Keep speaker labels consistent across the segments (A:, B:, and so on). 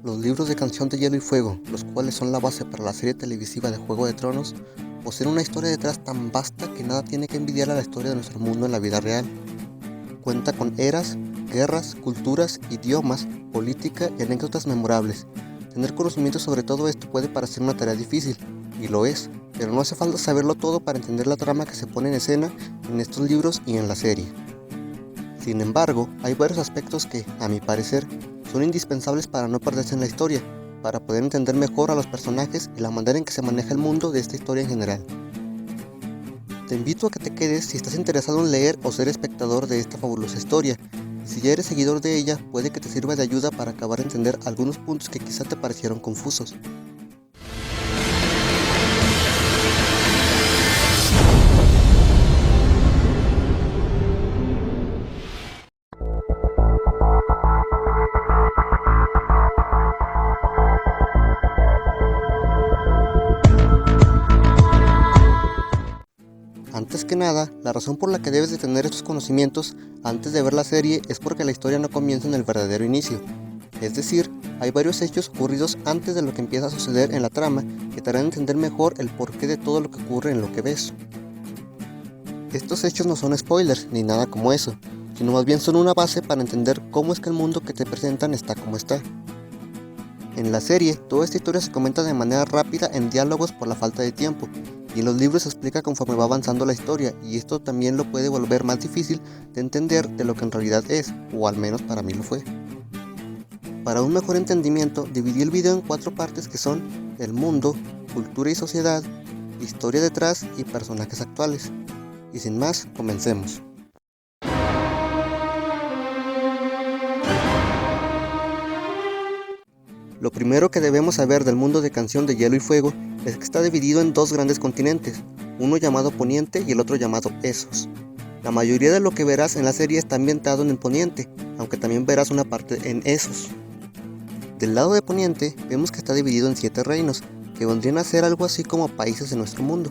A: Los libros de Canción de Hielo y Fuego, los cuales son la base para la serie televisiva de Juego de Tronos, poseen una historia detrás tan vasta que nada tiene que envidiar a la historia de nuestro mundo en la vida real. Cuenta con eras, guerras, culturas, idiomas, política y anécdotas memorables. Tener conocimiento sobre todo esto puede parecer una tarea difícil, y lo es, pero no hace falta saberlo todo para entender la trama que se pone en escena en estos libros y en la serie. Sin embargo, hay varios aspectos que, a mi parecer, son indispensables para no perderse en la historia, para poder entender mejor a los personajes y la manera en que se maneja el mundo de esta historia en general. Te invito a que te quedes si estás interesado en leer o ser espectador de esta fabulosa historia, y si ya eres seguidor de ella, puede que te sirva de ayuda para acabar de entender algunos puntos que quizá te parecieron confusos. Antes que nada, la razón por la que debes de tener estos conocimientos antes de ver la serie es porque la historia no comienza en el verdadero inicio. Es decir, hay varios hechos ocurridos antes de lo que empieza a suceder en la trama que te harán entender mejor el porqué de todo lo que ocurre en lo que ves. Estos hechos no son spoilers ni nada como eso, sino más bien son una base para entender cómo es que el mundo que te presentan está como está. En la serie, toda esta historia se comenta de manera rápida en diálogos por la falta de tiempo, y en los libros se explica conforme va avanzando la historia, y esto también lo puede volver más difícil de entender de lo que en realidad es, o al menos para mí lo fue. Para un mejor entendimiento, dividí el video en 4 partes que son el mundo, cultura y sociedad, historia detrás y personajes actuales. Y sin más, comencemos. Lo primero que debemos saber del mundo de Canción de Hielo y Fuego es que está dividido en 2 grandes continentes, uno llamado Poniente y el otro llamado Essos. La mayoría de lo que verás en la serie está ambientado en el Poniente, aunque también verás una parte en Essos. Del lado de Poniente vemos que está dividido en 7 reinos, que vendrían a ser algo así como países de nuestro mundo.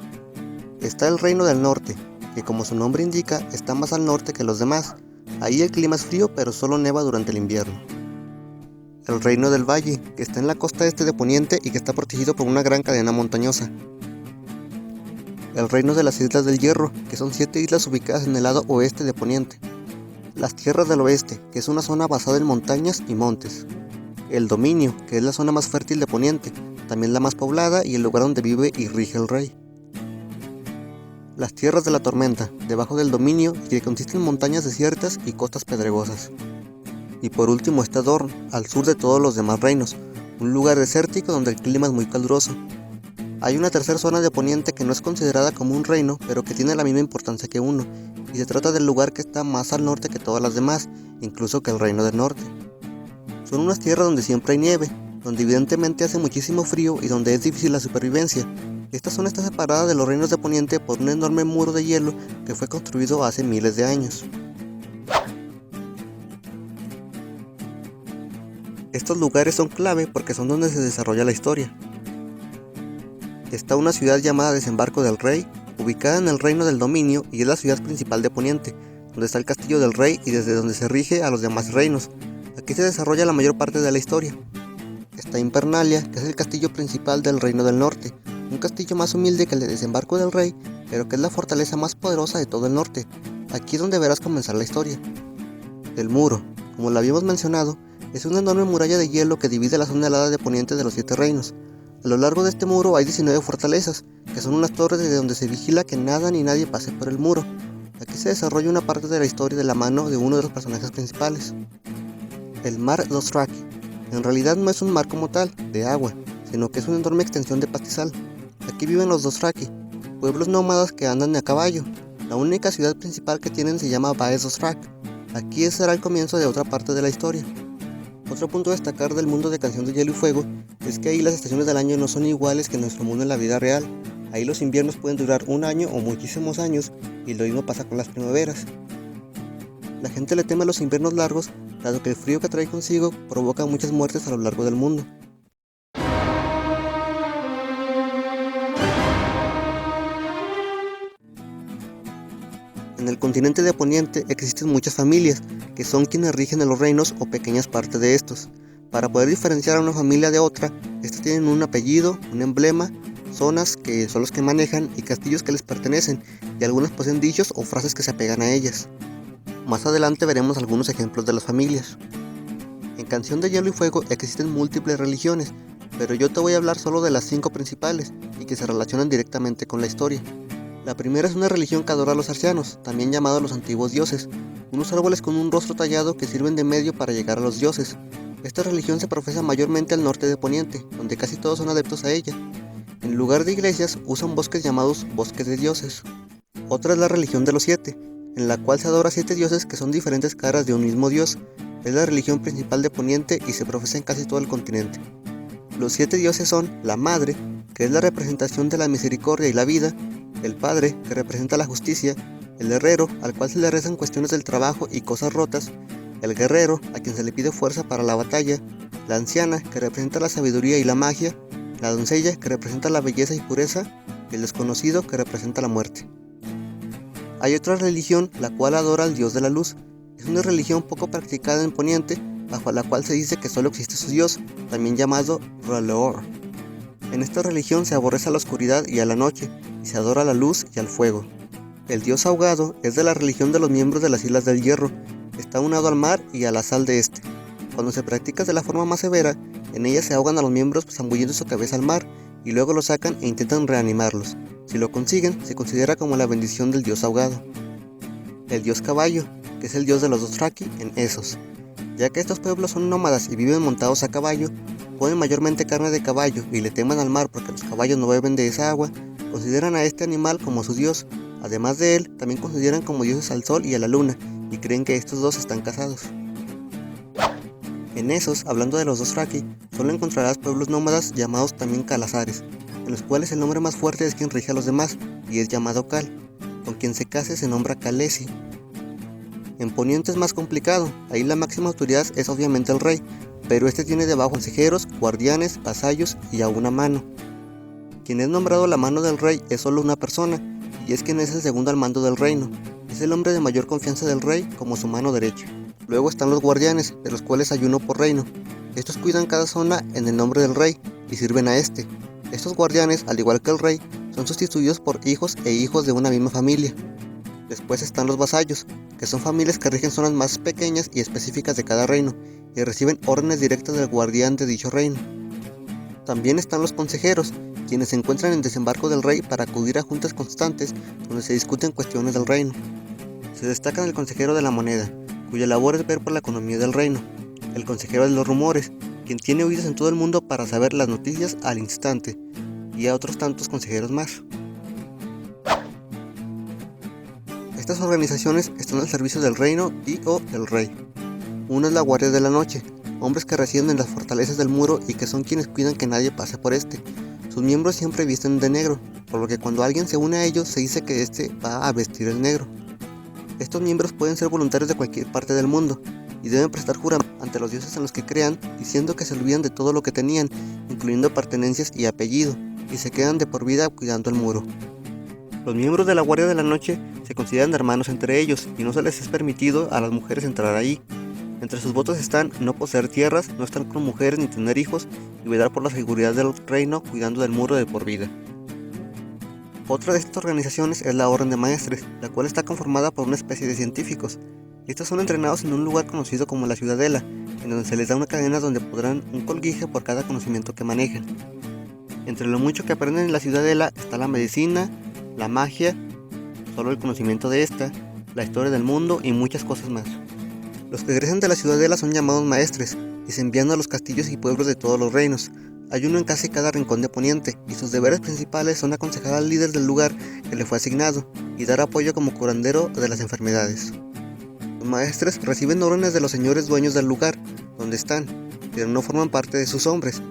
A: Está el Reino del Norte, que como su nombre indica está más al norte que los demás. Ahí el clima es frío pero solo neva durante el invierno. El Reino del Valle, que está en la costa este de Poniente y que está protegido por una gran cadena montañosa. El Reino de las Islas del Hierro, que son 7 islas ubicadas en el lado oeste de Poniente. Las Tierras del Oeste, que es una zona basada en montañas y montes. El Dominio, que es la zona más fértil de Poniente, también la más poblada y el lugar donde vive y rige el rey. Las Tierras de la Tormenta, debajo del Dominio, y que consiste en montañas desiertas y costas pedregosas. Y por último está Dorne, al sur de todos los demás reinos, un lugar desértico donde el clima es muy caluroso. Hay una tercera zona de Poniente que no es considerada como un reino, pero que tiene la misma importancia que uno, y se trata del lugar que está más al norte que todas las demás, incluso que el Reino del Norte. Son unas tierras donde siempre hay nieve, donde evidentemente hace muchísimo frío y donde es difícil la supervivencia. Esta zona está separada de los reinos de Poniente por un enorme muro de hielo que fue construido hace miles de años. Estos lugares son clave porque son donde se desarrolla la historia. Está una ciudad llamada Desembarco del Rey, ubicada en el Reino del Dominio y es la ciudad principal de Poniente, donde está el castillo del rey y desde donde se rige a los demás reinos. Aquí se desarrolla la mayor parte de la historia. Está Invernalia, que es el castillo principal del Reino del Norte, un castillo más humilde que el de Desembarco del Rey, pero que es la fortaleza más poderosa de todo el norte. Aquí es donde verás comenzar la historia. El muro, como lo habíamos mencionado, es una enorme muralla de hielo que divide la zona helada de Poniente de los 7 reinos. A lo largo de este muro hay 19 fortalezas, que son unas torres desde donde se vigila que nada ni nadie pase por el muro. Aquí se desarrolla una parte de la historia de la mano de uno de los personajes principales. El mar Dothraki. En realidad no es un mar como tal, de agua, sino que es una enorme extensión de pastizal. Aquí viven los Dothraki, pueblos nómadas que andan a caballo. La única ciudad principal que tienen se llama Baez Dothrak. Aquí será el comienzo de otra parte de la historia. Otro punto a destacar del mundo de Canción de Hielo y Fuego es que ahí las estaciones del año no son iguales que en nuestro mundo en la vida real. Ahí los inviernos pueden durar un año o muchísimos años y lo mismo pasa con las primaveras. La gente le teme a los inviernos largos, dado que el frío que trae consigo provoca muchas muertes a lo largo del mundo. En el continente de Poniente existen muchas familias, que son quienes rigen a los reinos o pequeñas partes de estos. Para poder diferenciar a una familia de otra, estas tienen un apellido, un emblema, zonas que son los que manejan y castillos que les pertenecen, y algunas poseen dichos o frases que se apegan a ellas. Más adelante veremos algunos ejemplos de las familias. En Canción de Hielo y Fuego existen múltiples religiones, pero yo te voy a hablar solo de las 5 principales y que se relacionan directamente con la historia. La primera es una religión que adora a los arcianos, también llamados los antiguos dioses, unos árboles con un rostro tallado que sirven de medio para llegar a los dioses. Esta religión se profesa mayormente al norte de Poniente, donde casi todos son adeptos a ella. En lugar de iglesias, usan bosques llamados bosques de dioses. Otra es la religión de los 7, en la cual se adora a 7 dioses que son diferentes caras de un mismo dios. Es la religión principal de Poniente y se profesa en casi todo el continente. Los 7 dioses son la Madre, que es la representación de la misericordia y la vida, el Padre, que representa la justicia, el Herrero, al cual se le rezan cuestiones del trabajo y cosas rotas, el Guerrero, a quien se le pide fuerza para la batalla, la Anciana, que representa la sabiduría y la magia, la Doncella, que representa la belleza y pureza, y el Desconocido, que representa la muerte. Hay otra religión, la cual adora al dios de la luz. Es una religión poco practicada en Poniente, bajo la cual se dice que solo existe su dios, también llamado R'hllor. En esta religión se aborrece a la oscuridad y a la noche, y se adora a la luz y al fuego. El dios ahogado es de la religión de los miembros de las Islas del Hierro. Está unado al mar y a la sal de este. Cuando se practica de la forma más severa, en ella se ahogan a los miembros zambullendo su cabeza al mar y luego lo sacan e intentan reanimarlos. Si lo consiguen, se considera como la bendición del dios ahogado. El dios caballo, que es el dios de los Dothraki en Essos. Ya que estos pueblos son nómadas y viven montados a caballo, comen mayormente carne de caballo y le temen al mar porque los caballos no beben de esa agua, consideran a este animal como su dios. Además de él, también consideran como dioses al sol y a la luna, y creen que estos dos están casados. En Essos, hablando de los Dothraki, solo encontrarás pueblos nómadas llamados también Calazares, en los cuales el nombre más fuerte es quien rige a los demás, y es llamado Cal. Con quien se case se nombra Khaleesi. En Poniente es más complicado, ahí la máxima autoridad es obviamente el rey, pero este tiene debajo consejeros, guardianes, vasallos y aún una mano. Quien es nombrado la mano del rey es solo una persona, y es quien es el segundo al mando del reino. Es el hombre de mayor confianza del rey como su mano derecha. Luego están los guardianes, de los cuales hay uno por reino. Estos cuidan cada zona en el nombre del rey y sirven a este. Estos guardianes, al igual que el rey, son sustituidos por hijos e hijos de una misma familia. Después están los vasallos, que son familias que rigen zonas más pequeñas y específicas de cada reino, y reciben órdenes directas del guardián de dicho reino. También están los consejeros, quienes se encuentran en desembarco del rey para acudir a juntas constantes donde se discuten cuestiones del reino. Se destacan el consejero de la moneda, cuya labor es ver por la economía del reino, el consejero de los rumores, quien tiene oídos en todo el mundo para saber las noticias al instante, y a otros tantos consejeros más. Estas organizaciones están al servicio del reino y o del rey. Una es la Guardia de la Noche, hombres que residen en las fortalezas del muro y que son quienes cuidan que nadie pase por este. Sus miembros siempre visten de negro, por lo que cuando alguien se une a ellos se dice que este va a vestir el negro. Estos miembros pueden ser voluntarios de cualquier parte del mundo y deben prestar juramento ante los dioses en los que crean, diciendo que se olvidan de todo lo que tenían, incluyendo pertenencias y apellido, y se quedan de por vida cuidando el muro. Los miembros de la Guardia de la Noche se consideran hermanos entre ellos y no se les es permitido a las mujeres entrar ahí. Entre sus votos están no poseer tierras, no estar con mujeres ni tener hijos y velar por la seguridad del reino cuidando del muro de por vida. Otra de estas organizaciones es la Orden de Maestres, la cual está conformada por una especie de científicos. Estos son entrenados en un lugar conocido como la Ciudadela, en donde se les da una cadena donde podrán un colguije por cada conocimiento que manejen. Entre lo mucho que aprenden en la Ciudadela está la medicina, la magia, solo el conocimiento de esta, la historia del mundo y muchas cosas más. Los que egresan de la Ciudadela son llamados maestres y se envían a los castillos y pueblos de todos los reinos. Hay uno en casi cada rincón de Poniente y sus deberes principales son aconsejar al líder del lugar que le fue asignado y dar apoyo como curandero de las enfermedades. Los maestres reciben órdenes de los señores dueños del lugar donde están, pero no forman parte de sus hombres.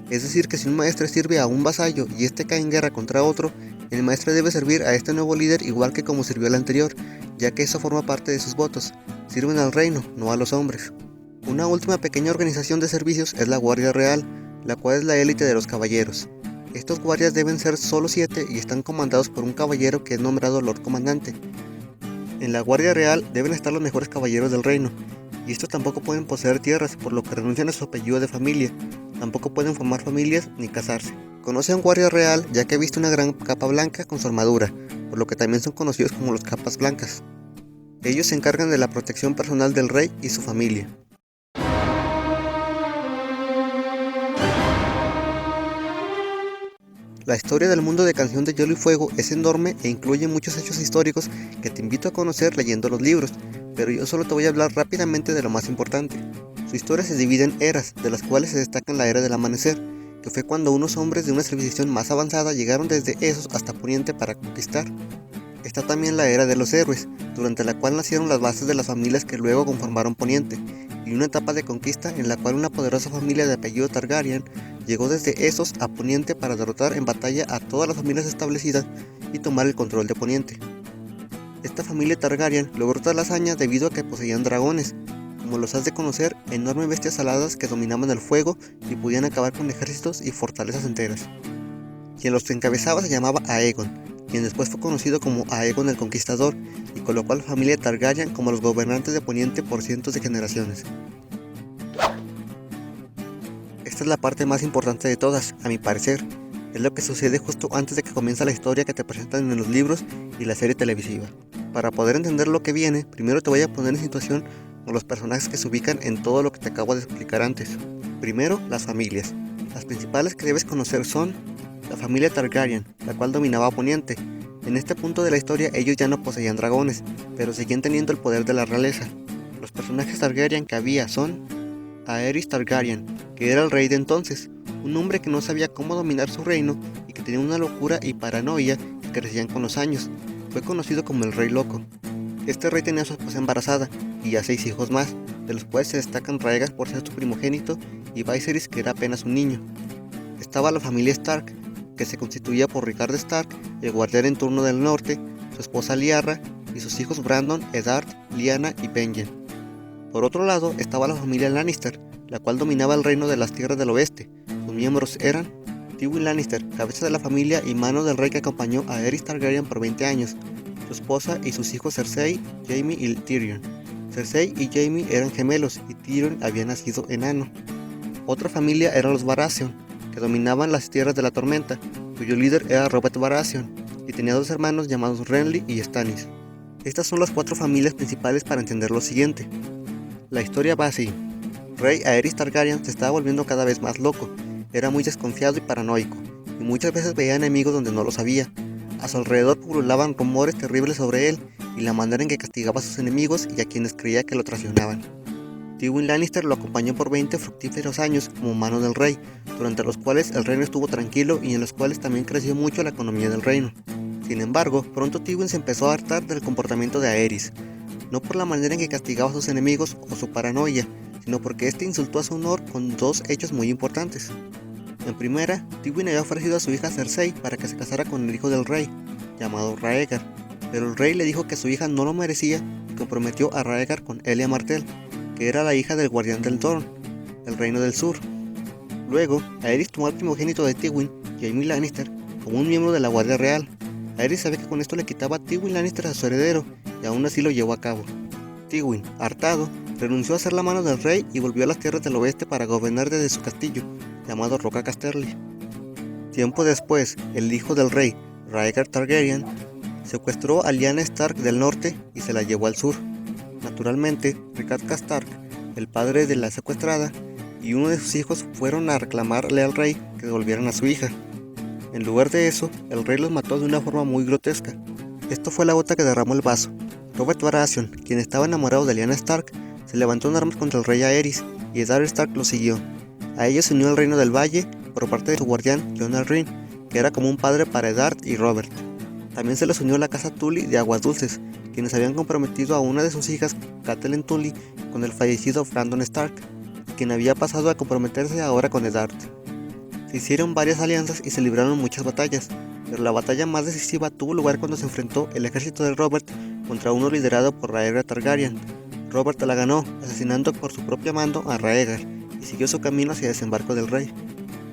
A: Es decir, que si un maestre sirve a un vasallo y este cae en guerra contra otro, el maestre debe servir a este nuevo líder igual que como sirvió al anterior, ya que eso forma parte de sus votos. Sirven al reino, no a los hombres. Una última pequeña organización de servicios es la Guardia Real, la cual es la élite de los caballeros. Estos guardias deben ser solo 7 y están comandados por un caballero que es nombrado Lord Comandante. En la Guardia Real deben estar los mejores caballeros del reino, y estos tampoco pueden poseer tierras, por lo que renuncian a su apellido de familia. Tampoco pueden formar familias ni casarse. Conoce a un guardia real, ya que viste una gran capa blanca con su armadura, por lo que también son conocidos como los capas blancas. Ellos se encargan de la protección personal del rey y su familia. La historia del mundo de Canción de Hielo y Fuego es enorme e incluye muchos hechos históricos que te invito a conocer leyendo los libros, pero yo solo te voy a hablar rápidamente de lo más importante. Su historia se divide en eras, de las cuales se destacan la era del amanecer, que fue cuando unos hombres de una civilización más avanzada llegaron desde Essos hasta Poniente para conquistar. Está también la era de los héroes, durante la cual nacieron las bases de las familias que luego conformaron Poniente, y una etapa de conquista en la cual una poderosa familia de apellido Targaryen llegó desde Essos a Poniente para derrotar en batalla a todas las familias establecidas y tomar el control de Poniente. Esta familia Targaryen logró tal hazaña debido a que poseían dragones, como los has de conocer, enormes bestias aladas que dominaban el fuego y podían acabar con ejércitos y fortalezas enteras. Quien los encabezaba se llamaba Aegon, quien después fue conocido como Aegon el Conquistador, y colocó a la familia Targaryen como los gobernantes de Poniente por cientos de generaciones. Esta es la parte más importante de todas, a mi parecer. Es lo que sucede justo antes de que comienza la historia que te presentan en los libros y la serie televisiva. Para poder entender lo que viene, primero te voy a poner en situación con los personajes que se ubican en todo lo que te acabo de explicar antes. Primero, las familias. Las principales que debes conocer son la familia Targaryen, la cual dominaba Poniente. En este punto de la historia ellos ya no poseían dragones, pero seguían teniendo el poder de la realeza. Los personajes Targaryen que había son Aerys Targaryen, que era el rey de entonces, un hombre que no sabía cómo dominar su reino y que tenía una locura y paranoia que crecían con los años. Fue conocido como el Rey Loco. Este rey tenía a su esposa embarazada y a 6 hijos más, de los cuales se destacan Rhaegar por ser su primogénito y Viserys, que era apenas un niño. Estaba la familia Stark, que se constituía por Rickard Stark, el guardián en turno del norte, su esposa Lyanna y sus hijos Brandon, Eddard, Lyanna y Benjen. Por otro lado estaba la familia Lannister, la cual dominaba el reino de las tierras del oeste. Sus miembros eran Tywin Lannister, cabeza de la familia y mano del rey que acompañó a Aerys Targaryen por 20 años, su esposa y sus hijos Cersei, Jaime y Tyrion. Cersei y Jaime eran gemelos y Tyrion había nacido enano. Otra familia eran los Baratheon, que dominaban las tierras de la tormenta, cuyo líder era Robert Baratheon, y tenía 2 hermanos llamados Renly y Stannis. Estas son las 4 familias principales para entender lo siguiente. La historia va así. Rey Aerys Targaryen se estaba volviendo cada vez más loco, era muy desconfiado y paranoico, y muchas veces veía enemigos donde no los había. A su alrededor pululaban rumores terribles sobre él y la manera en que castigaba a sus enemigos y a quienes creía que lo traicionaban. Tywin Lannister lo acompañó por 20 fructíferos años como mano del rey, durante los cuales el reino estuvo tranquilo y en los cuales también creció mucho la economía del reino. Sin embargo, pronto Tywin se empezó a hartar del comportamiento de Aerys, no por la manera en que castigaba a sus enemigos o su paranoia, sino porque este insultó a su honor con 2 hechos muy importantes. En primera, Tywin había ofrecido a su hija Cersei para que se casara con el hijo del rey, llamado Rhaegar, pero el rey le dijo que su hija no lo merecía y comprometió a Rhaegar con Elia Martell, que era la hija del guardián del Dorne, el reino del sur. Luego, Aerys tomó al primogénito de Tywin, Jaime Lannister, como un miembro de la Guardia Real. Aerys sabía que con esto le quitaba a Tywin Lannister a su heredero, y aún así lo llevó a cabo. Tywin, hartado, renunció a ser la mano del rey y volvió a las tierras del oeste para gobernar desde su castillo, llamado Roca Casterly. Tiempo después, el hijo del rey, Rhaegar Targaryen, secuestró a Lyanna Stark del norte y se la llevó al sur. Naturalmente, Rickard Stark, el padre de la secuestrada, y uno de sus hijos fueron a reclamarle al rey que devolvieran a su hija. En lugar de eso, el rey los mató de una forma muy grotesca. Esto fue la gota que derramó el vaso. Robert Baratheon, quien estaba enamorado de Lyanna Stark, se levantó en armas contra el rey Aerys, y Eddard Stark lo siguió. A ellos se unió el reino del Valle por parte de su guardián Jon Arryn, que era como un padre para Eddard y Robert. También se les unió la casa Tully de Aguas Dulces, quienes habían comprometido a una de sus hijas, Catelyn Tully, con el fallecido Brandon Stark, quien había pasado a comprometerse ahora con Eddard. Se hicieron varias alianzas y se libraron muchas batallas, pero la batalla más decisiva tuvo lugar cuando se enfrentó el ejército de Robert contra uno liderado por Rhaegar Targaryen. Robert la ganó, asesinando por su propio mando a Rhaegar, y siguió su camino hacia el desembarco del rey.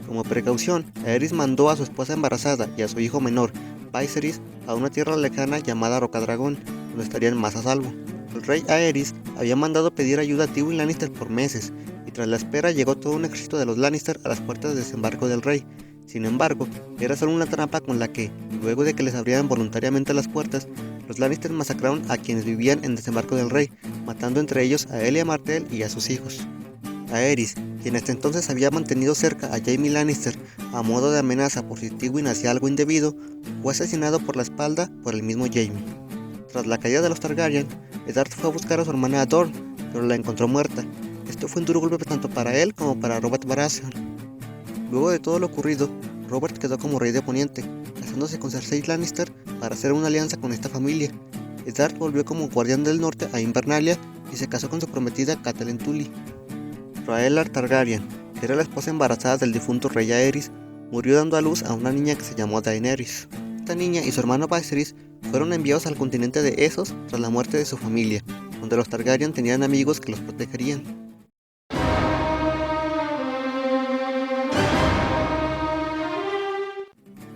A: Como precaución, Aerys mandó a su esposa embarazada y a su hijo menor, Viserys, a una tierra lejana llamada Rocadragón, donde estarían más a salvo. El rey Aerys había mandado pedir ayuda a Tywin Lannister por meses, y tras la espera llegó todo un ejército de los Lannister a las puertas de desembarco del rey. Sin embargo, era solo una trampa con la que, luego de que les abrieran voluntariamente las puertas, los Lannister masacraron a quienes vivían en desembarco del rey, matando entre ellos a Elia Martell y a sus hijos. Aerys, quien hasta entonces había mantenido cerca a Jaime Lannister a modo de amenaza por si Tywin hacía algo indebido, fue asesinado por la espalda por el mismo Jaime. Tras la caída de los Targaryen, Eddard fue a buscar a su hermana Dorne, pero la encontró muerta. Esto fue un duro golpe tanto para él como para Robert Baratheon. Luego de todo lo ocurrido, Robert quedó como rey de Poniente, casándose con Cersei Lannister para hacer una alianza con esta familia. Eddard volvió como guardián del norte a Invernalia y se casó con su prometida Catelyn Tully. Rhaegar Targaryen, que era la esposa embarazada del difunto rey Aerys, murió dando a luz a una niña que se llamó Daenerys. Esta niña y su hermano Viserys fueron enviados al continente de Essos tras la muerte de su familia, donde los Targaryen tenían amigos que los protegerían.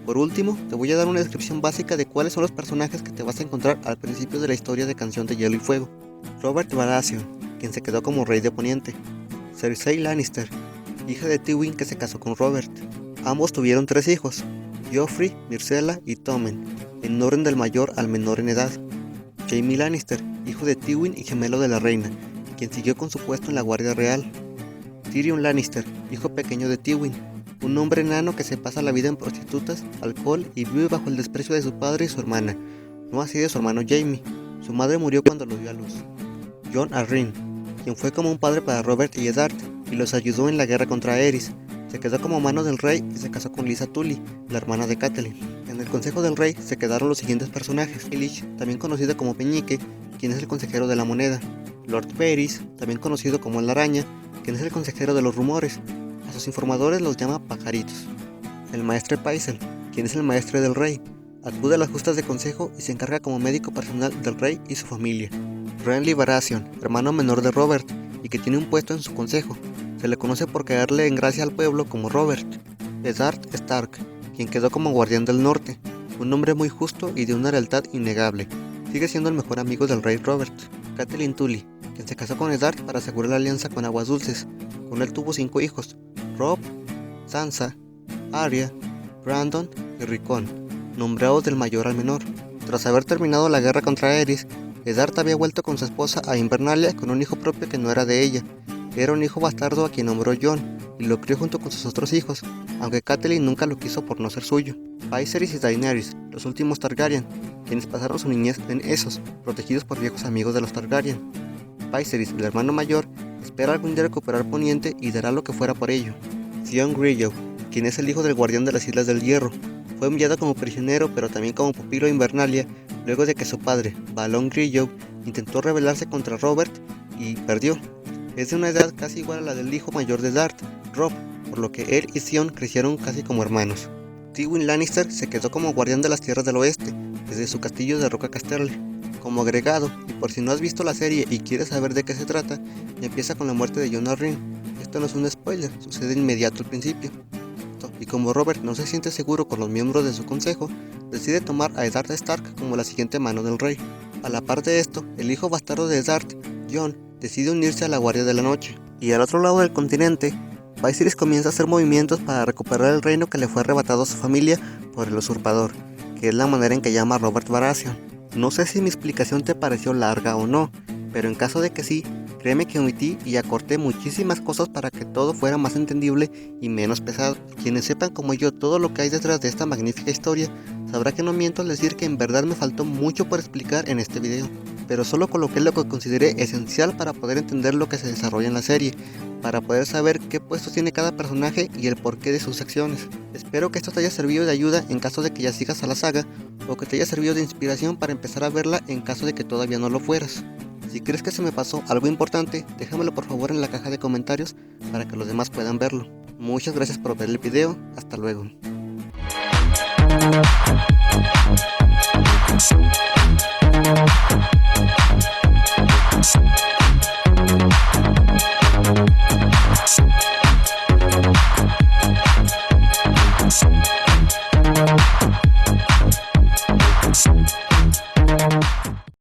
A: Por último, te voy a dar una descripción básica de cuáles son los personajes que te vas a encontrar al principio de la historia de Canción de Hielo y Fuego. Robert Baratheon, quien se quedó como rey de Poniente. Cersei Lannister, hija de Tywin que se casó con Robert. Ambos tuvieron 3 hijos, Joffrey, Myrcella y Tommen, en orden del mayor al menor en edad. Jaime Lannister, hijo de Tywin y gemelo de la reina, quien siguió con su puesto en la Guardia Real. Tyrion Lannister, hijo pequeño de Tywin, un hombre enano que se pasa la vida en prostitutas, alcohol y vive bajo el desprecio de su padre y su hermana, no así de su hermano Jaime. Su madre murió cuando lo dio a luz. Jon Arryn, quien fue como un padre para Robert y Eddard y los ayudó en la guerra contra Aerys. Se quedó como mano del rey y se casó con Lysa Tully, la hermana de Catelyn. En el consejo del rey se quedaron los siguientes personajes: Baelish, también conocido como Peñique, quien es el consejero de la moneda; Lord Varys, también conocido como la araña, quien es el consejero de los rumores. A sus informadores los llama pajaritos. El maestre Pycelle, quien es el maestre del rey, acude a las justas de consejo y se encarga como médico personal del rey y su familia. Renly Baratheon, hermano menor de Robert, y que tiene un puesto en su consejo. Se le conoce por caerle en gracia al pueblo como Robert. Eddard Stark, quien quedó como guardián del norte, un hombre muy justo y de una lealtad innegable. Sigue siendo el mejor amigo del rey Robert. Catelyn Tully, quien se casó con Eddard para asegurar la alianza con Aguas Dulces. Con él tuvo 5 hijos: Robb, Sansa, Arya, Brandon y Rickon, nombrados del mayor al menor. Tras haber terminado la guerra contra Aerys, Eddard había vuelto con su esposa a Invernalia con un hijo propio que no era de ella. Era un hijo bastardo a quien nombró Jon y lo crió junto con sus otros hijos, aunque Catelyn nunca lo quiso por no ser suyo. Viserys y Daenerys, los últimos Targaryen, quienes pasaron su niñez en Essos, protegidos por viejos amigos de los Targaryen. Viserys, el hermano mayor, espera algún día recuperar Poniente y dará lo que fuera por ello. Theon Greyjoy, quien es el hijo del guardián de las Islas del Hierro, fue enviado como prisionero pero también como pupilo a Invernalia luego de que su padre, Balon Greyjoy, intentó rebelarse contra Robert y perdió. Es de una edad casi igual a la del hijo mayor de Eddard, Robb, por lo que él y Theon crecieron casi como hermanos. Tywin Lannister se quedó como guardián de las tierras del oeste, desde su castillo de Roca Casterly. Como agregado, y por si no has visto la serie y quieres saber de qué se trata, empieza con la muerte de Jon Arryn. Esto no es un spoiler, sucede inmediato al principio. Y como Robert no se siente seguro con los miembros de su consejo, decide tomar a Eddard Stark como la siguiente mano del rey. A la par de esto, el hijo bastardo de Eddard, Jon, decide unirse a la Guardia de la Noche. Y al otro lado del continente, Viserys comienza a hacer movimientos para recuperar el reino que le fue arrebatado a su familia por el usurpador, que es la manera en que llama a Robert Baratheon. No sé si mi explicación te pareció larga o no, pero en caso de que sí, créeme que omití y acorté muchísimas cosas para que todo fuera más entendible y menos pesado. Quienes sepan como yo todo lo que hay detrás de esta magnífica historia, sabrá que no miento al decir que en verdad me faltó mucho por explicar en este video, pero solo coloqué lo que consideré esencial para poder entender lo que se desarrolla en la serie, para poder saber qué puestos tiene cada personaje y el porqué de sus acciones. Espero que esto te haya servido de ayuda en caso de que ya sigas a la saga, o que te haya servido de inspiración para empezar a verla en caso de que todavía no lo fueras. Si crees que se me pasó algo importante, déjamelo por favor en la caja de comentarios para que los demás puedan verlo. Muchas gracias por ver el video, hasta luego.